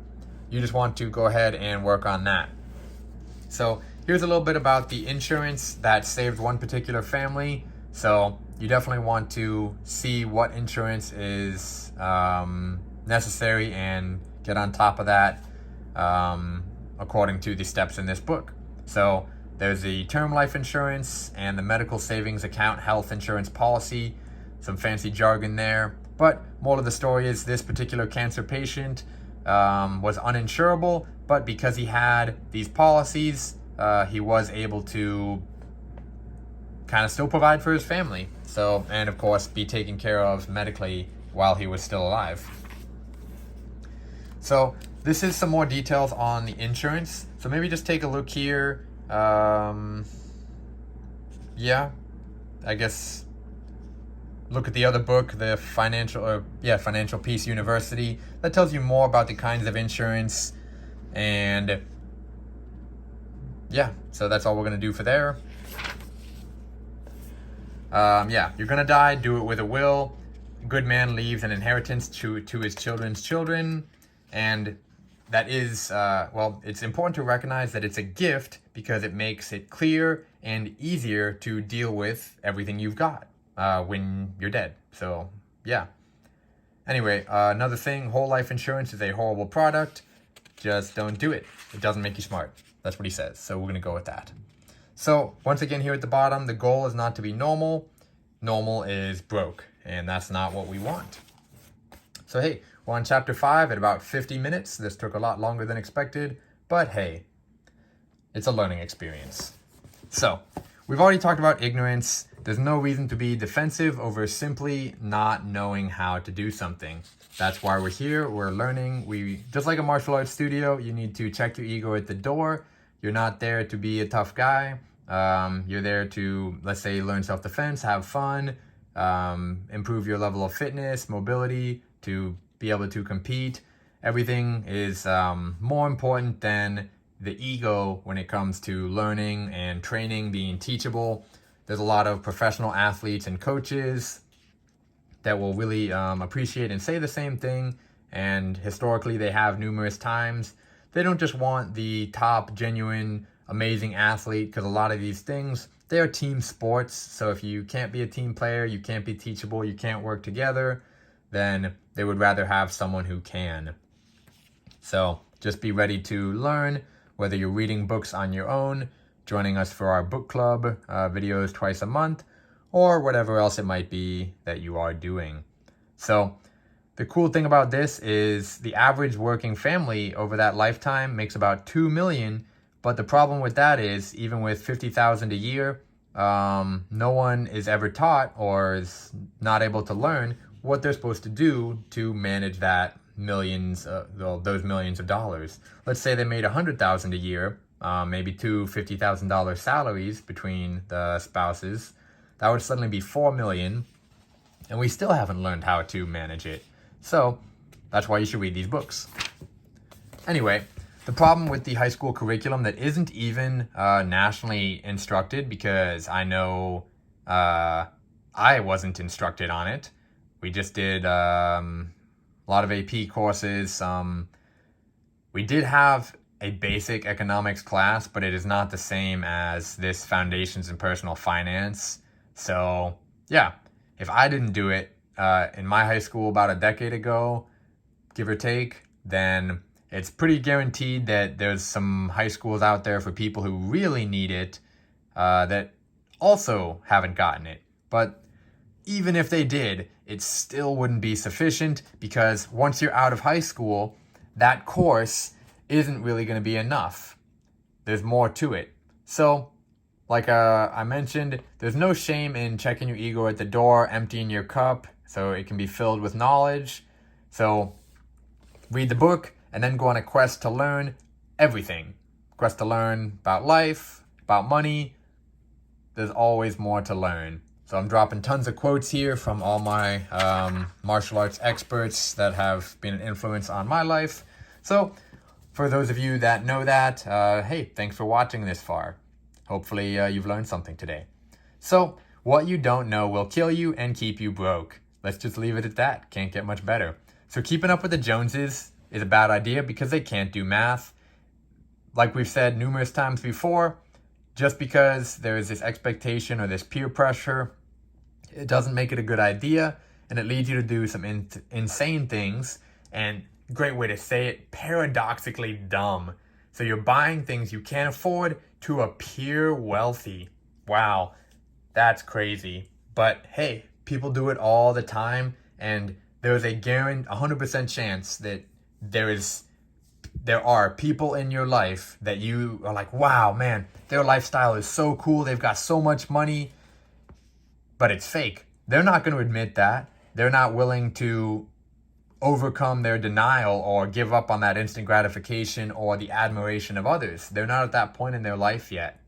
A: You just want to go ahead and work on that. So here's a little bit about the insurance that saved one particular family. So you definitely want to see what insurance is necessary and get on top of that according to the steps in this book. So there's the term life insurance and the medical savings account health insurance policy, some fancy jargon there. But more of the story is this particular cancer patient was uninsurable, but because he had these policies, he was able to kind of still provide for his family. So, and of course, be taken care of medically while he was still alive. So this is some more details on the insurance. So maybe just take a look here. I guess look at the other book, the Financial Peace University. That tells you more about the kinds of insurance. And so that's all we're going to do for there. You're going to die, do it with a will. good man leaves an inheritance to his children's children, and that is, well, it's important to recognize that it's a gift because it makes it clear and easier to deal with everything you've got when you're dead. So, yeah. Anyway, another thing, whole life insurance is a horrible product. Just don't do it. It doesn't make you smart. That's what he says. So we're going to go with that. So once again, here at the bottom, the goal is not to be normal. Normal is broke, and that's not what we want. So hey, we're on chapter 5 at about 50 minutes. This took a lot longer than expected, but hey, it's a learning experience. So we've already talked about ignorance. There's no reason to be defensive over simply not knowing how to do something. That's why we're here. We're learning. Just like a martial arts studio, you need to check your ego at the door. You're not there to be a tough guy. You're there to, let's say, learn self-defense, have fun, improve your level of fitness, mobility, to be able to compete. Everything is more important than the ego when it comes to learning and training, being teachable. There's a lot of professional athletes and coaches that will really appreciate and say the same thing, and historically they have numerous times. They don't just want the top, genuine, amazing athlete, because a lot of these things, they are team sports. So if you can't be a team player, you can't be teachable, you can't work together, then they would rather have someone who can. So just be ready to learn, whether you're reading books on your own, joining us for our book club videos twice a month, or whatever else it might be that you are doing. So the cool thing about this is the average working family over that lifetime makes about $2 million. But the problem with that is, even with $50,000 a year, no one is ever taught or is not able to learn what they're supposed to do to manage that those millions of dollars. Let's say they made $100,000 a year, maybe two $50,000 salaries between the spouses. That would suddenly be $4 million, and we still haven't learned how to manage it. So that's why you should read these books. Anyway, the problem with the high school curriculum that isn't even nationally instructed, because I know I wasn't instructed on it. We just did a lot of AP courses. We did have a basic economics class, but it is not the same as this Foundations in Personal Finance. So yeah, if I didn't do it in my high school about a decade ago, give or take, then it's pretty guaranteed that there's some high schools out there for people who really need it that also haven't gotten it. But even if they did, it still wouldn't be sufficient, because once you're out of high school, that course isn't really going to be enough. There's more to it. So, like I mentioned, there's no shame in checking your ego at the door, emptying your cup so it can be filled with knowledge. So read the book and then go on a quest to learn everything. Quest to learn about life, about money. There's always more to learn. So I'm dropping tons of quotes here from all my martial arts experts that have been an influence on my life. So for those of you that know that, hey, thanks for watching this far. Hopefully you've learned something today. So what you don't know will kill you and keep you broke. Let's just leave it at that. Can't get much better. So keeping up with the Joneses is a bad idea because they can't do math. Like we've said numerous times before, just because there is this expectation or this peer pressure, it doesn't make it a good idea, and it leads you to do some insane things, and great way to say it, paradoxically dumb. So you're buying things you can't afford to appear wealthy. Wow, that's crazy. But hey, people do it all the time, and there's a 100% chance that there are people in your life that you are like, wow, man, their lifestyle is so cool. They've got so much money, but it's fake. They're not going to admit that. They're not willing to overcome their denial or give up on that instant gratification or the admiration of others. They're not at that point in their life yet.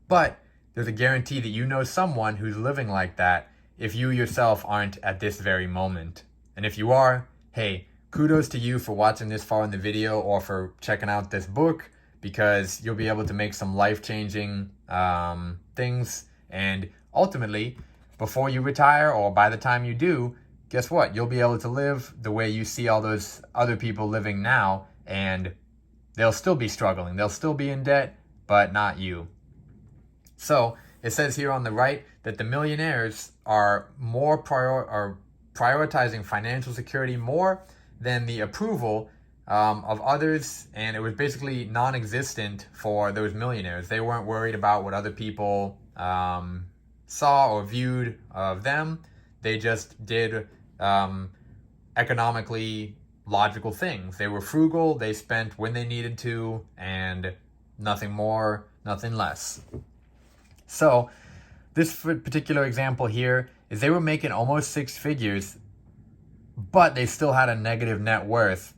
A: But there's a guarantee that you know someone who's living like that if you yourself aren't at this very moment. And if you are, hey, kudos to you for watching this far in the video or for checking out this book, because you'll be able to make some life-changing things. And ultimately, before you retire or by the time you do, guess what? You'll be able to live the way you see all those other people living now, and they'll still be struggling. They'll still be in debt, but not you. So it says here on the right that the millionaires are prioritizing financial security more than the approval of others, and it was basically non-existent for those millionaires. They weren't worried about what other people saw or viewed of them. They just did economically logical things. They were frugal, they spent when they needed to, and nothing more, nothing less. So this particular example here is they were making almost six figures, but they still had a negative net worth.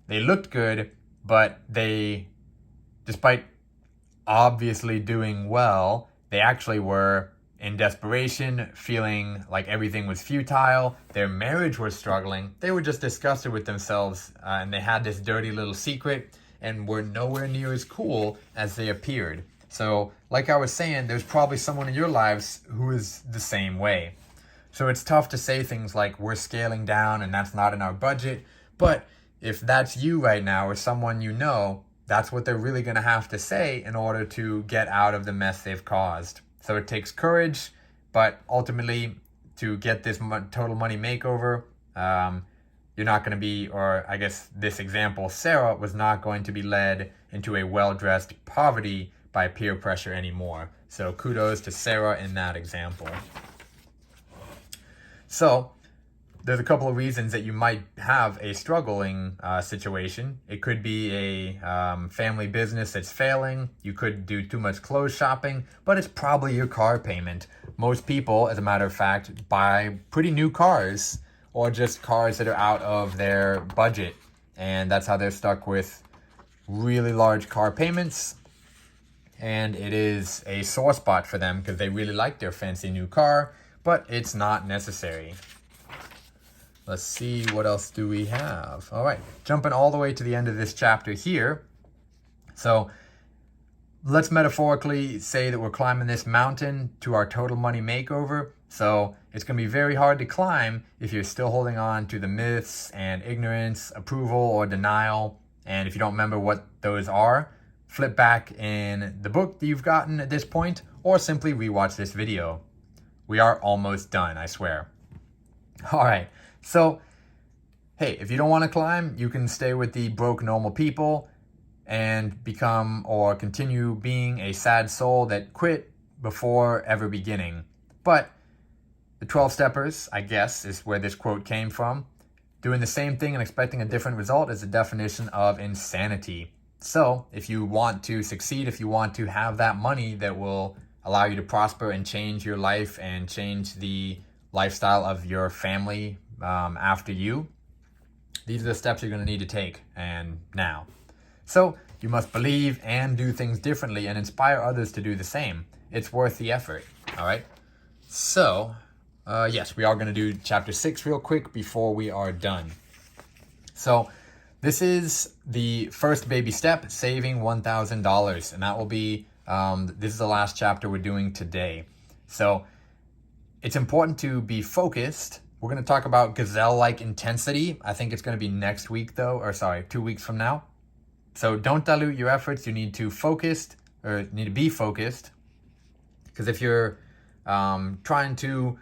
A: They looked good, but despite obviously doing well, they actually were in desperation, feeling like everything was futile. Their marriage was struggling. They were just disgusted with themselves, and they had this dirty little secret and were nowhere near as cool as they appeared. So, like I was saying, there's probably someone in your lives who is the same way. So it's tough to say things like, we're scaling down and that's not in our budget. But if that's you right now or someone you know, that's what they're really going to have to say in order to get out of the mess they've caused. So it takes courage, but ultimately to get this total money makeover, you're not going to be, or I guess this example, Sarah was not going to be led into a well-dressed poverty by peer pressure anymore. So kudos to Sarah in that example. So there's a couple of reasons that you might have a struggling situation. It could be a family business that's failing. You could do too much clothes shopping, but it's probably your car payment. Most people, as a matter of fact, buy pretty new cars or just cars that are out of their budget. And that's how they're stuck with really large car payments. And it is a sore spot for them because they really like their fancy new car, but it's not necessary. Let's see, what else do we have? All right, jumping all the way to the end of this chapter here. So let's metaphorically say that we're climbing this mountain to our total money makeover. So it's going to be very hard to climb if you're still holding on to the myths and ignorance, approval, or denial. And if you don't remember what those are, flip back in the book that you've gotten at this point, or simply rewatch this video. We are almost done, I swear. All right, so, hey, if you don't want to climb, you can stay with the broke normal people and become or continue being a sad soul that quit before ever beginning. But the 12 steppers, I guess, is where this quote came from. Doing the same thing and expecting a different result is the definition of insanity. So if you want to succeed, if you want to have that money that will allow you to prosper and change your life and change the lifestyle of your family after you, these are the steps you're going to need to take, and now. So you must believe and do things differently and inspire others to do the same. It's worth the effort, all right? So, yes, we are going to do chapter 6 real quick before we are done. So this is the first baby step, saving $1,000, and that will be, this is the last chapter we're doing today. So it's important to be focused. We're going to talk about gazelle-like intensity. I think it's going to be next week, though, or sorry, 2 weeks from now. So don't dilute your efforts. You need to be focused. Because if you're trying to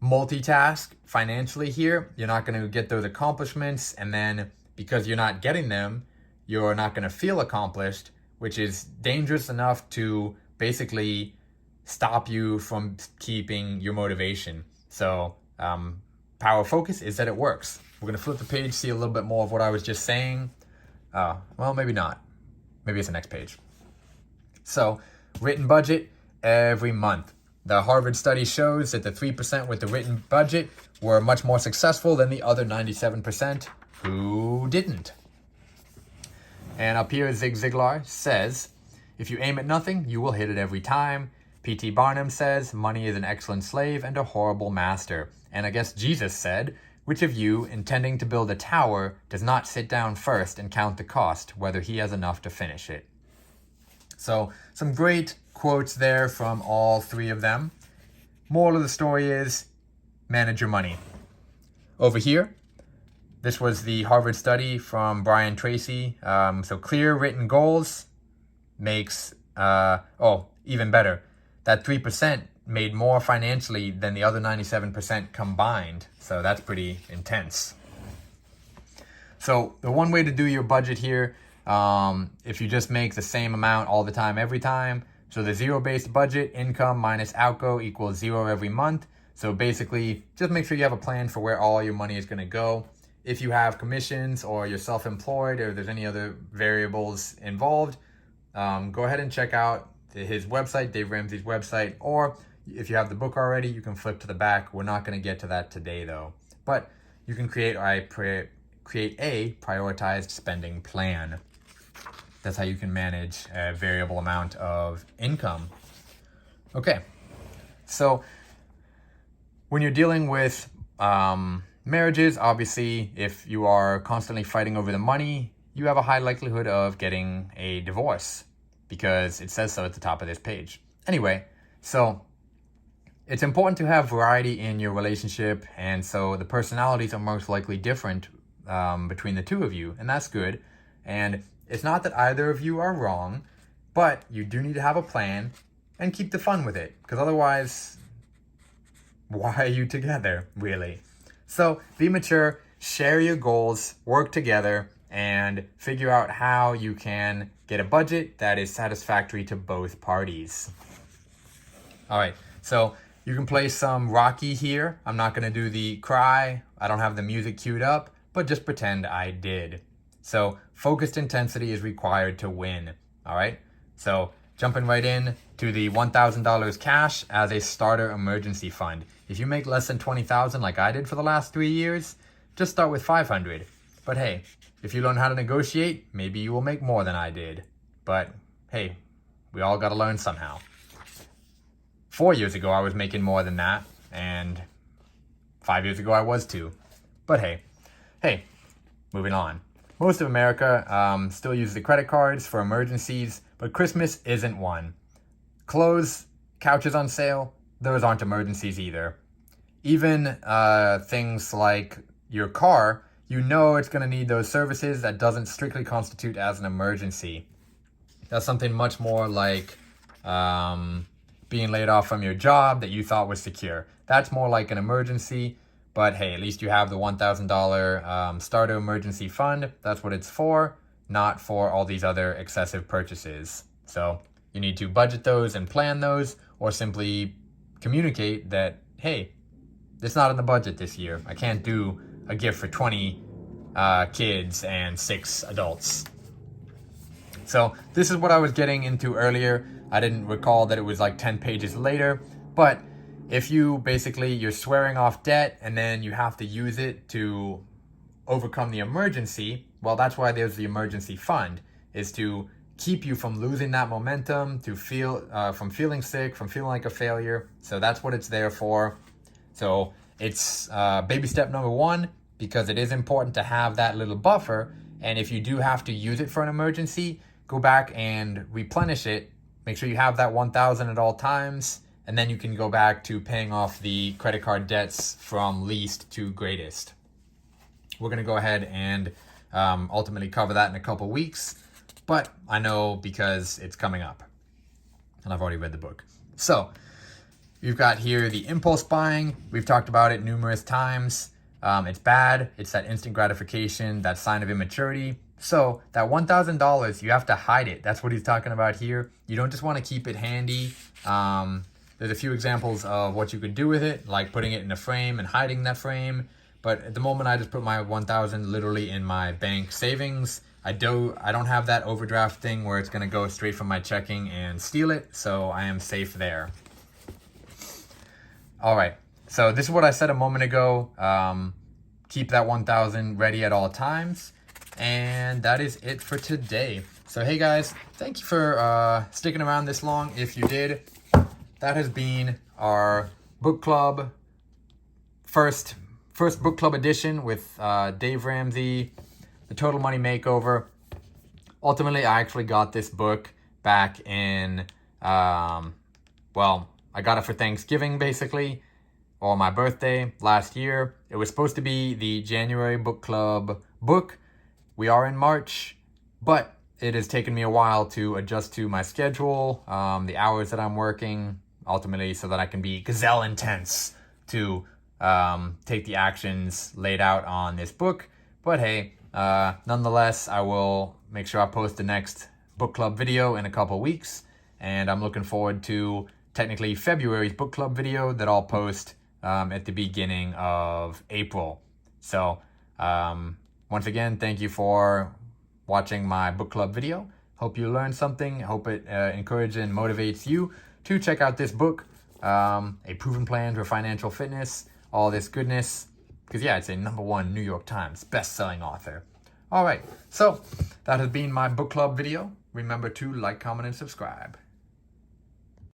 A: multitask financially here, you're not going to get those accomplishments, and then because you're not getting them, you're not going to feel accomplished, which is dangerous enough to basically stop you from keeping your motivation. So power of focus is that it works. We're going to flip the page, see a little bit more of what I was just saying. Well, maybe not. Maybe it's the next page. So written budget every month. The Harvard study shows that the 3% with the written budget were much more successful than the other 97% who didn't. And up here, Zig Ziglar says, if you aim at nothing, you will hit it every time. P.T. Barnum says, money is an excellent slave and a horrible master. And I guess Jesus said, which of you, intending to build a tower, does not sit down first and count the cost, whether he has enough to finish it? So some great quotes there from all three of them. Moral of the story is, manage your money. over here, this was the Harvard study from Brian Tracy. So clear written goals makes, even better. That 3% made more financially than the other 97% combined. So that's pretty intense. So the one way to do your budget here, if you just make the same amount all the time, every time. So the zero-based budget, income minus outgo equals 0 every month. So basically, just make sure you have a plan for where all your money is going to go. If you have commissions or you're self-employed or there's any other variables involved, go ahead and check out his website, Dave Ramsey's website, or if you have the book already, you can flip to the back. We're not going to get to that today though, but you can create a prioritized spending plan. That's how you can manage a variable amount of income. Okay, so when you're dealing with marriages, obviously, if you are constantly fighting over the money, you have a high likelihood of getting a divorce because it says so at the top of this page. Anyway, so it's important to have variety in your relationship, and so the personalities are most likely different between the two of you, and that's good. And it's not that either of you are wrong, but you do need to have a plan and keep the fun with it, because otherwise, why are you together, really? So be mature, share your goals, work together, and figure out how you can get a budget that is satisfactory to both parties. All right, so you can play some Rocky here. I'm not going to do the cry. I don't have the music queued up, but just pretend I did. So focused intensity is required to win. All right, so jumping right in to the $1,000 cash as a starter emergency fund. If you make less than $20,000 like I did for the last 3 years, just start with $500. But hey, if you learn how to negotiate, maybe you will make more than I did. But hey, we all got to learn somehow. 4 years ago, I was making more than that, and 5 years ago, I was too. But hey, moving on. Most of America still uses the credit cards for emergencies, but Christmas isn't one. Clothes, couches on sale, those aren't emergencies either. Even things like your car, you know it's going to need those services. That doesn't strictly constitute as an emergency. That's something much more like being laid off from your job that you thought was secure. That's more like an emergency, but hey, at least you have the $1,000 starter emergency fund. That's what it's for, not for all these other excessive purchases. So you need to budget those and plan those, or simply communicate that, hey, it's not in the budget this year. I can't do a gift for 20 kids and 6 adults. So this is what I was getting into earlier. I didn't recall that it was like 10 pages later, but if you're swearing off debt and then you have to use it to overcome the emergency, well, that's why there's the emergency fund, is to keep you from losing that momentum, to from feeling sick, from feeling like a failure. So that's what it's there for. So it's baby step number 1, because it is important to have that little buffer. And if you do have to use it for an emergency, go back and replenish it. Make sure you have that $1,000 at all times, and then you can go back to paying off the credit card debts from least to greatest. We're going to go ahead and ultimately cover that in a couple weeks, but I know because it's coming up, and I've already read the book. So you've got here the impulse buying. We've talked about it numerous times. It's bad. It's that instant gratification, that sign of immaturity. So that $1,000, you have to hide it. That's what he's talking about here. You don't just want to keep it handy. There's a few examples of what you could do with it, like putting it in a frame and hiding that frame. But at the moment, I just put my $1,000 literally in my bank savings. I don't have that overdraft thing where it's going to go straight from my checking and steal it. So I am safe there. All right. So this is what I said a moment ago. Keep that $1,000 ready at all times. And that is it for today. So hey guys, thank you for sticking around this long. If you did, that has been our book club, first book club edition with Dave Ramsey, The Total Money Makeover. Ultimately, I actually got this book back in, I got it for Thanksgiving basically. or my birthday last year. It was supposed to be the January book club book. We are in March, but it has taken me a while to adjust to my schedule, the hours that I'm working, ultimately so that I can be gazelle intense to take the actions laid out on this book. But hey, nonetheless, I will make sure I post the next book club video in a couple weeks, and I'm looking forward to technically February's book club video that I'll post at the beginning of April. So once again, thank you for watching my book club video. Hope you learned something. Hope it encourages and motivates you to check out this book, A Proven Plan for Financial Fitness, all this goodness. Because yeah, it's a #1 New York Times best-selling author. All right, so that has been my book club video. Remember to like, comment, and subscribe.